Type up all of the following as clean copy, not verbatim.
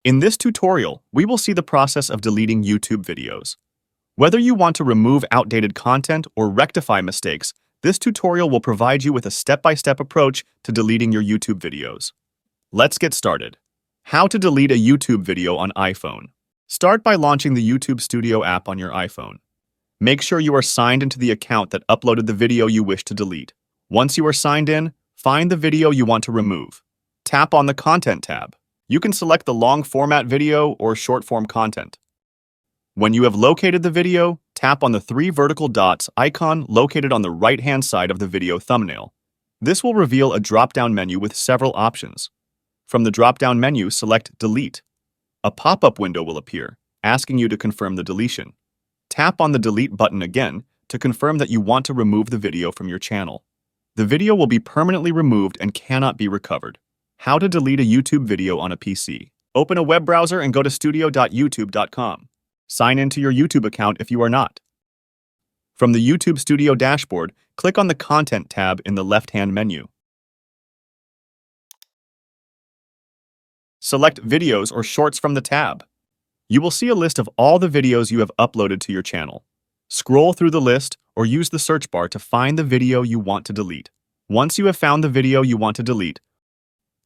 In this tutorial, we will see the process of deleting YouTube videos. Whether you want to remove outdated content or rectify mistakes, this tutorial will provide you with a step-by-step approach to deleting your YouTube videos. Let's get started. How to delete a YouTube video on iPhone. Start by launching the YouTube Studio app on your iPhone. Make sure you are signed into the account that uploaded the video you wish to delete. Once you are signed in, find the video you want to remove. Tap on the Content tab. You can select the long format video or short form content. When you have located the video, tap on the three vertical dots icon located on the right-hand side of the video thumbnail. This will reveal a drop-down menu with several options. From the drop-down menu, select Delete. A pop-up window will appear, asking you to confirm the deletion. Tap on the Delete button again to confirm that you want to remove the video from your channel. The video will be permanently removed and cannot be recovered. How to delete a YouTube video on a PC. Open a web browser and go to studio.youtube.com. Sign into your YouTube account if you are not. From the YouTube Studio dashboard, click on the Content tab in the left-hand menu. Select Videos or Shorts from the tab. You will see a list of all the videos you have uploaded to your channel. Scroll through the list or use the search bar to find the video you want to delete. Once you have found the video you want to delete,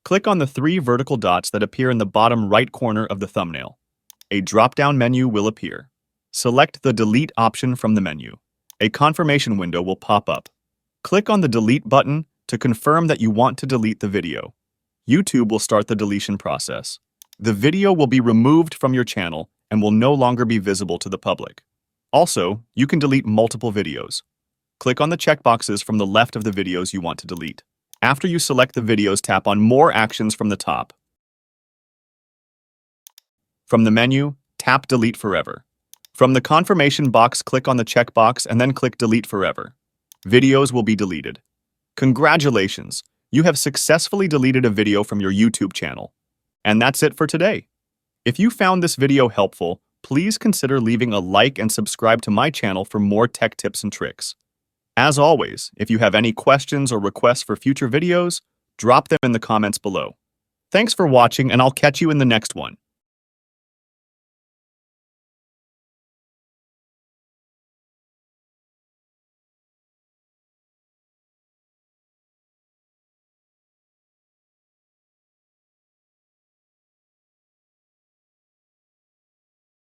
click on the three vertical dots that appear in the bottom right corner of the thumbnail. A drop-down menu will appear. Select the Delete option from the menu. A confirmation window will pop up. Click on the Delete button to confirm that you want to delete the video. YouTube will start the deletion process. The video will be removed from your channel and will no longer be visible to the public. Also, you can delete multiple videos. Click on the checkboxes from the left of the videos you want to delete. After you select the videos, tap on More Actions from the top. From the menu, tap Delete Forever. From the confirmation box, click on the checkbox and then click Delete Forever. Videos will be deleted. Congratulations! You have successfully deleted a video from your YouTube channel. And that's it for today. If you found this video helpful, please consider leaving a like and subscribe to my channel for more tech tips and tricks. As always, if you have any questions or requests for future videos, drop them in the comments below. Thanks for watching, and I'll catch you in the next one.